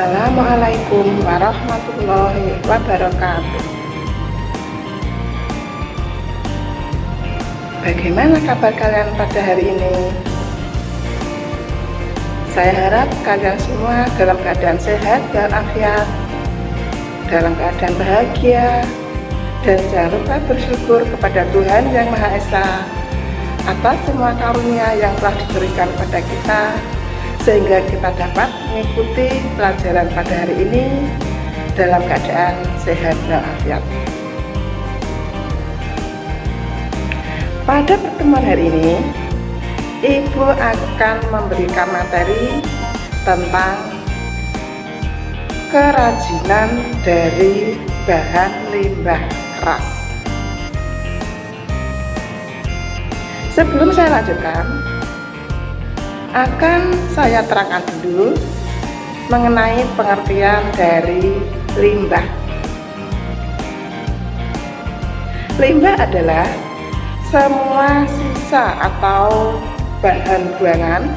Assalamualaikum warahmatullahi wabarakatuh. Bagaimana kabar kalian pada hari ini? Saya harap kalian semua dalam keadaan sehat dan afiat, dalam keadaan bahagia, dan jangan lupa bersyukur kepada Tuhan Yang Maha Esa atas semua karunia yang telah diberikan pada kita, sehingga kita dapat mengikuti pelajaran pada hari ini dalam keadaan sehat dan afiat. Pada pertemuan hari ini, Ibu akan memberikan materi tentang kerajinan dari bahan limbah keras. Sebelum saya lanjutkan, akan saya terangkan dulu mengenai pengertian dari limbah. Limbah adalah semua sisa atau bahan buangan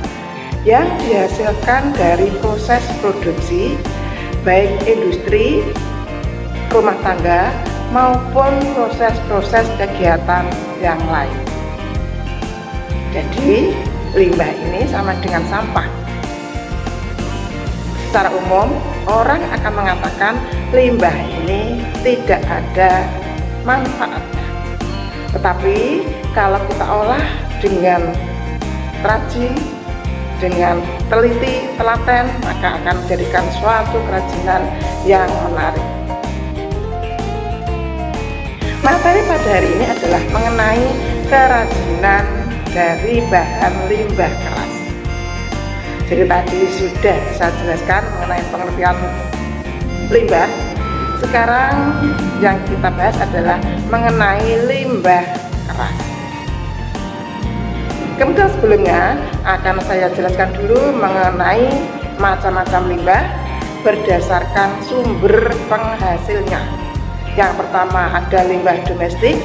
yang dihasilkan dari proses produksi, baik industri, rumah tangga, maupun proses-proses kegiatan yang lain. Jadi, limbah ini sama dengan sampah. Secara umum, orang akan mengatakan limbah ini tidak ada manfaatnya. Tetapi kalau kita olah dengan rajin, dengan teliti, telaten, maka akan menjadikan suatu kerajinan yang menarik. Materi pada hari ini adalah mengenai kerajinan dari bahan limbah keras. Jadi tadi sudah saya jelaskan mengenai pengertian limbah. Sekarang yang kita bahas adalah mengenai limbah keras. Kemudian sebelumnya akan saya jelaskan dulu mengenai macam-macam limbah berdasarkan sumber penghasilnya. Yang pertama ada limbah domestik,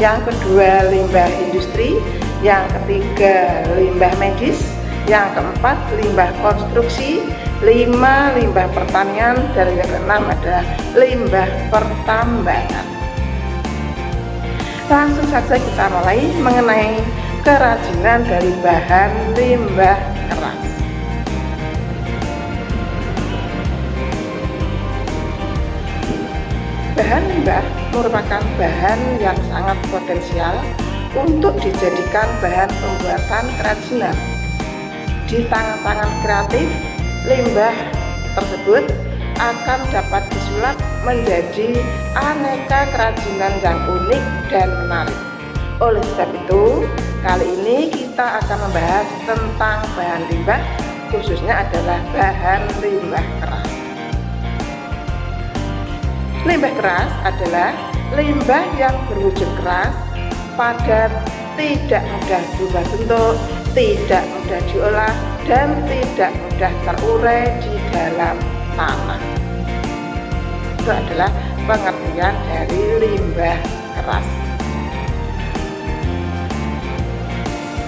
yang kedua limbah industri, yang ketiga limbah medis, yang keempat limbah konstruksi, 5 limbah pertanian, dan yang keenam adalah limbah pertambangan. Langsung saja kita mulai mengenai kerajinan dari bahan limbah keras. Bahan limbah merupakan bahan yang sangat potensial untuk dijadikan bahan pembuatan kerajinan. Di tangan-tangan kreatif, limbah tersebut akan dapat disulap menjadi aneka kerajinan yang unik dan menarik. Oleh sebab itu, kali ini kita akan membahas tentang bahan limbah, khususnya adalah bahan limbah keras. Limbah keras adalah limbah yang berwujud keras, padat, tidak mudah berubah bentuk, tidak mudah diolah, dan tidak mudah terurai di dalam tanah. Itu adalah pengertian dari limbah keras.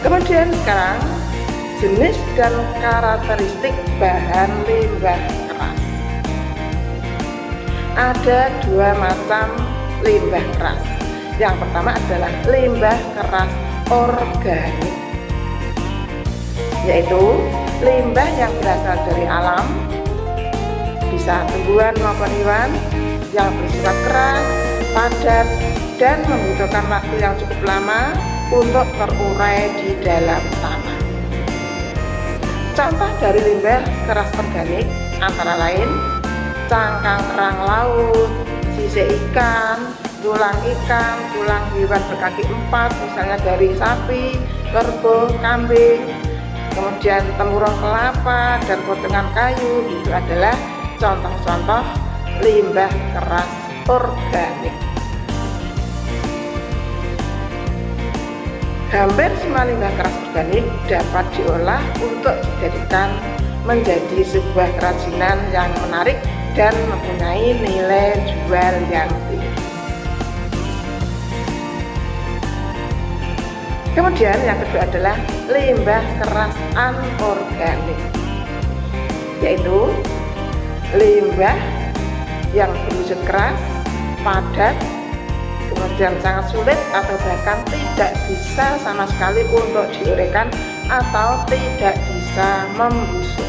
Kemudian sekarang jenis dan karakteristik bahan limbah keras. Ada 2 macam limbah keras. Yang pertama adalah limbah keras organik, yaitu limbah yang berasal dari alam, bisa tumbuhan maupun hewan, yang bersifat keras, padat, dan membutuhkan waktu yang cukup lama untuk terurai di dalam tanah. Contoh dari limbah keras organik antara lain cangkang kerang laut, sisik ikan, tulang ikan, tulang hewan berkaki 4, misalnya dari sapi, kerbau, kambing, kemudian tempurung kelapa dan potongan kayu. Itu adalah contoh-contoh limbah keras organik. Hampir semua limbah keras organik dapat diolah untuk dijadikan menjadi sebuah kerajinan yang menarik dan mempunyai nilai jual yang tinggi. Kemudian yang kedua adalah limbah keras anorganik, yaitu limbah yang berwujud keras, padat, kemudian sangat sulit atau bahkan tidak bisa sama sekali untuk diuraikan atau tidak bisa membusuk.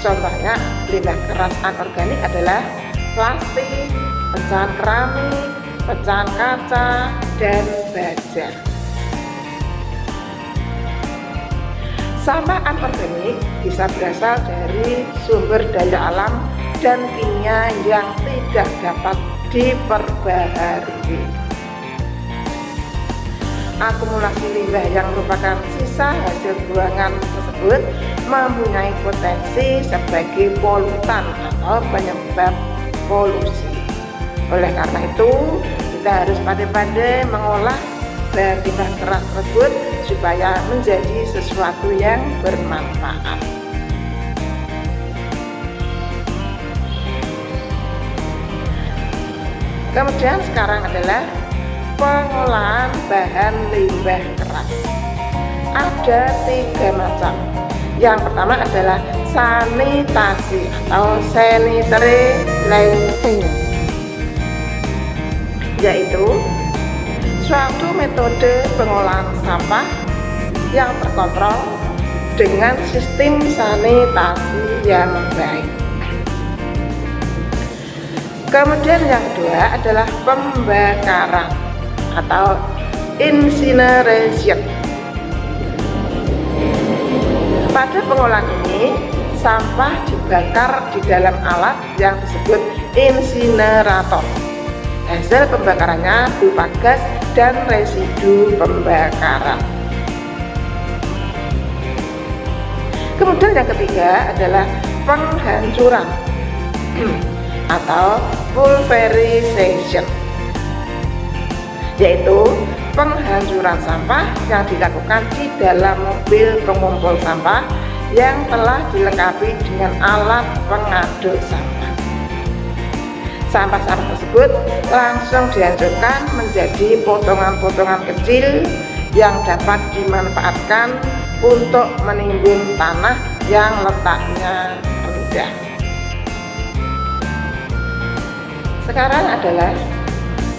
Contohnya limbah keras anorganik adalah plastik, pecahan keramik, pecahan kaca, dan baja. Sampah anorganik bisa berasal dari sumber daya alam dan kimia yang tidak dapat diperbaharui. Akumulasi limbah yang merupakan sisa hasil buangan tersebut mempunyai potensi sebagai polutan atau penyebab polusi. Oleh karena itu, kita harus pandai-pandai mengolah bahan limbah keras tersebut supaya menjadi sesuatu yang bermanfaat. Kemudian sekarang adalah pengolahan bahan limbah keras. Ada 3 macam. Yang pertama adalah sanitasi atau sanitizing, yaitu suatu metode pengolahan sampah yang terkontrol dengan sistem sanitasi yang baik. Kemudian yang kedua adalah pembakaran atau incineration. Pada pengolahan ini, sampah dibakar di dalam alat yang disebut insinerator. Hasil pembakarannya berupa gas dan residu pembakaran. Kemudian yang ketiga adalah penghancuran atau pulverization, yaitu penghancuran sampah yang dilakukan di dalam mobil pengumpul sampah yang telah dilengkapi dengan alat pengaduk sampah. Sampah-sampah tersebut langsung dihancurkan menjadi potongan-potongan kecil yang dapat dimanfaatkan untuk menimbun tanah yang letaknya rendah. Sekarang adalah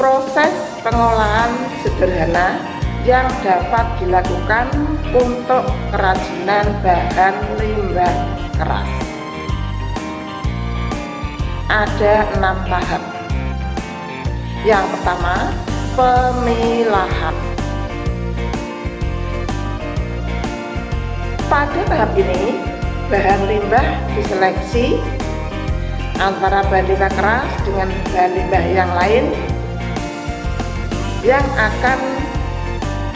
proses pengolahan sederhana yang dapat dilakukan untuk kerajinan bahan limbah keras. Ada 6 tahap. Yang pertama, pemilahan. Pada tahap ini, bahan limbah diseleksi antara bahan limbah keras dengan bahan limbah yang lain yang akan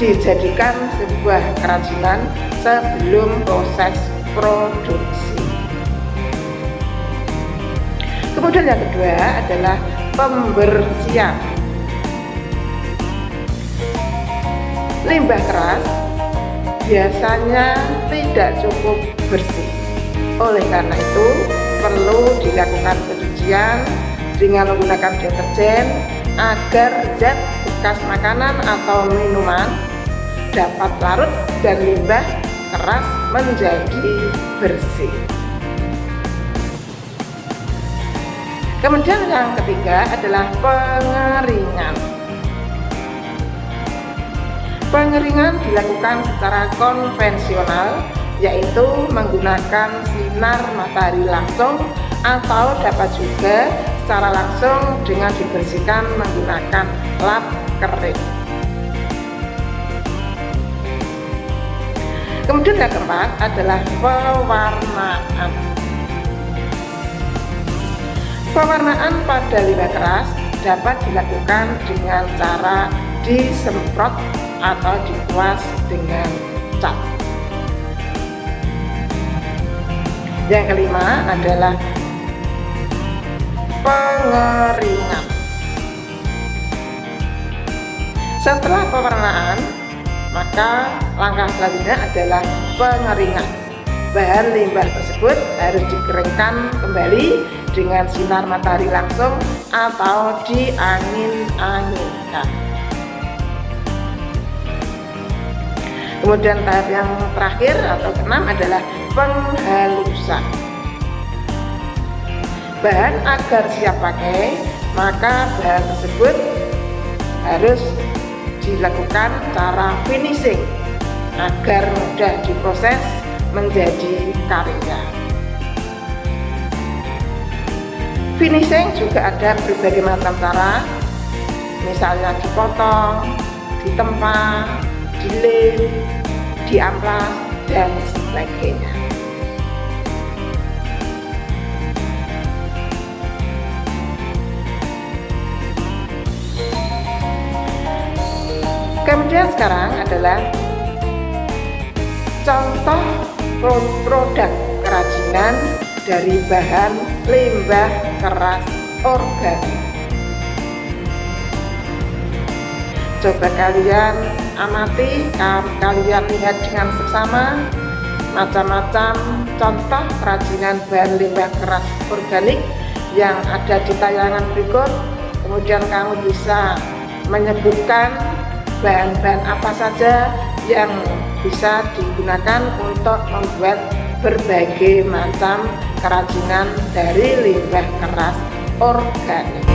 dijadikan sebuah kerajinan sebelum proses produksi. Kemudian yang kedua adalah pembersihan. Limbah keras biasanya tidak cukup bersih. Oleh karena itu, perlu dilakukan pencucian dengan menggunakan deterjen agar zat bekas makanan atau minuman dapat larut dan limbah keras menjadi bersih. Kemudian yang ketiga adalah pengeringan. Pengeringan dilakukan secara konvensional, yaitu menggunakan sinar matahari langsung atau dapat juga secara langsung dengan dibersihkan menggunakan lap kering. Kemudian yang keempat adalah pewarnaan. Pewarnaan pada limbah keras dapat dilakukan dengan cara disemprot atau dikuas dengan cat. Yang kelima adalah pengeringan. Setelah pewarnaan, maka langkah selanjutnya adalah pengeringan. Bahan limbah tersebut harus dikeringkan kembali dengan sinar matahari langsung atau diangin-anginkan. Kemudian tahap yang terakhir atau keenam adalah penghalusan. bahan agar siap pakai, maka bahan tersebut harus dilakukan cara finishing agar mudah diproses menjadi karya. Finishing juga ada berbagai macam cara, misalnya dipotong, ditempa, dilem, diamplas, dan sebagainya. Kemudian sekarang adalah contoh produk kerajinan dari bahan limbah keras organik. Coba kalian amati, kalian lihat dengan seksama macam-macam contoh kerajinan bahan limbah keras organik yang ada di tayangan berikut. Kemudian kamu bisa menyebutkan bahan-bahan apa saja yang bisa digunakan untuk membuat berbagai macam kerajinan dari limbah keras organik.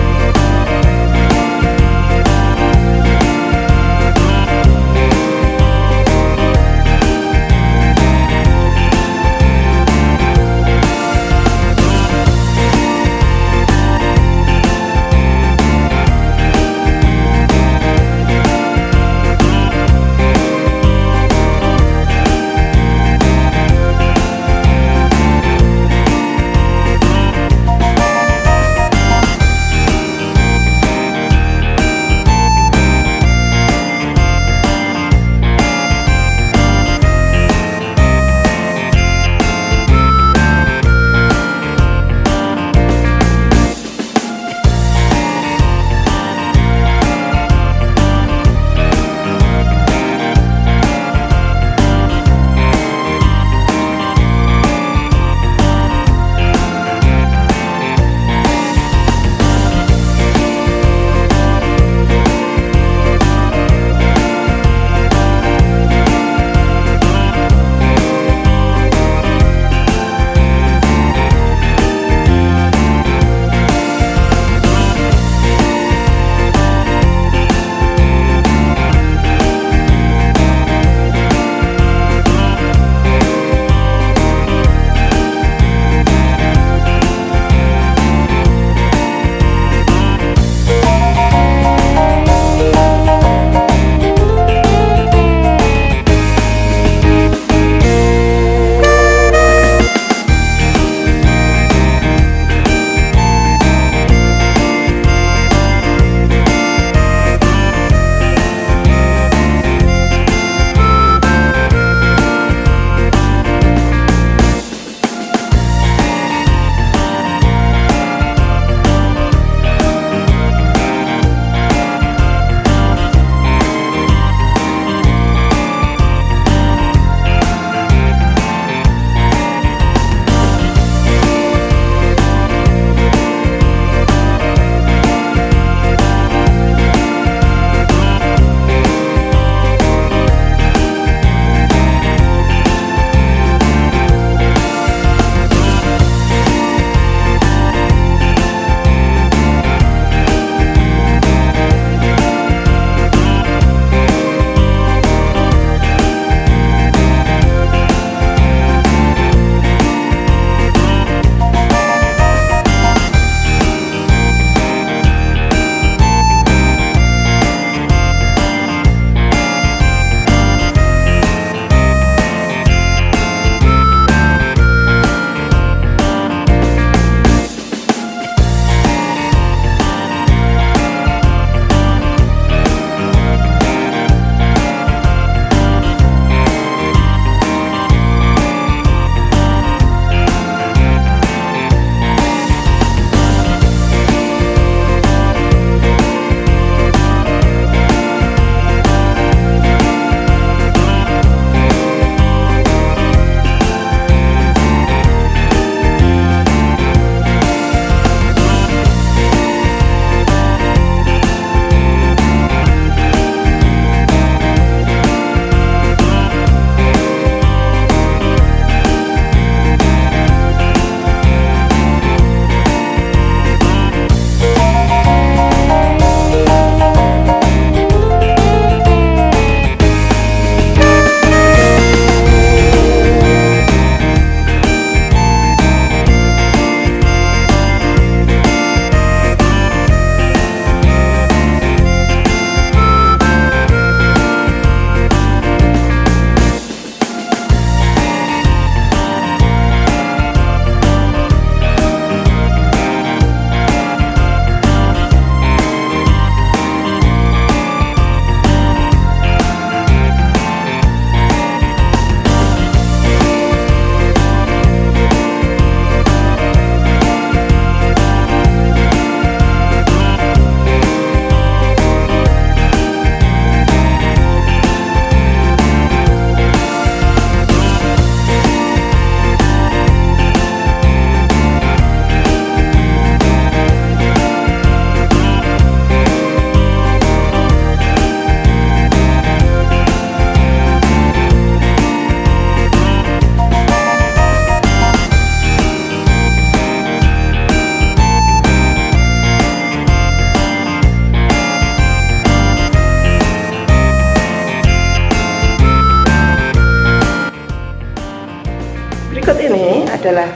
Berikut ini adalah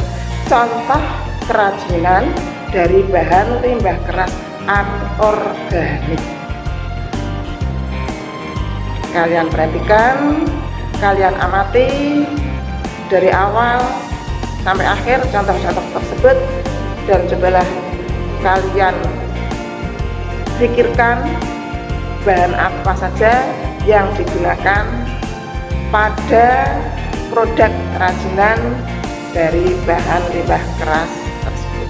contoh kerajinan dari bahan limbah keras anorganik. Kalian perhatikan, kalian amati dari awal sampai akhir contoh-contoh tersebut, dan cobalah kalian pikirkan bahan apa saja yang digunakan pada produk kerajinan dari bahan limbah keras tersebut.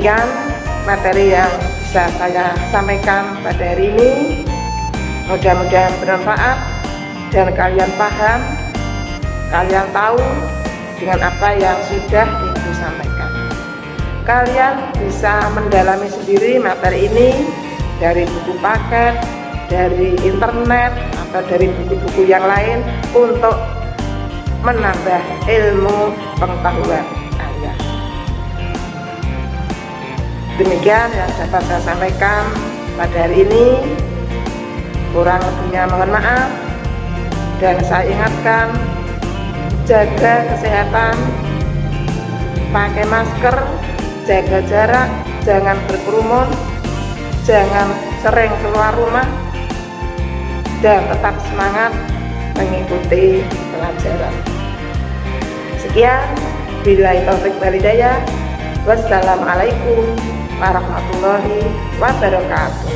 Demikian materi yang bisa saya sampaikan pada hari ini. Mudah-mudahan bermanfaat dan kalian paham, kalian tahu dengan apa yang sudah Ibu sampaikan. Kalian bisa mendalami sendiri materi ini dari buku paket, dari internet, atau dari buku-buku yang lain untuk menambah ilmu pengetahuan kalian. Demikian yang dapat saya sampaikan pada hari ini. Kurang lebihnya mohon maaf, dan saya ingatkan, jaga kesehatan, pakai masker, jaga jarak, jangan berkerumun, jangan sering keluar rumah, dan tetap semangat mengikuti pelajaran. Sekian, billahi taufik wal hidayah. Wassalamualaikum warahmatullahi wabarakatuh.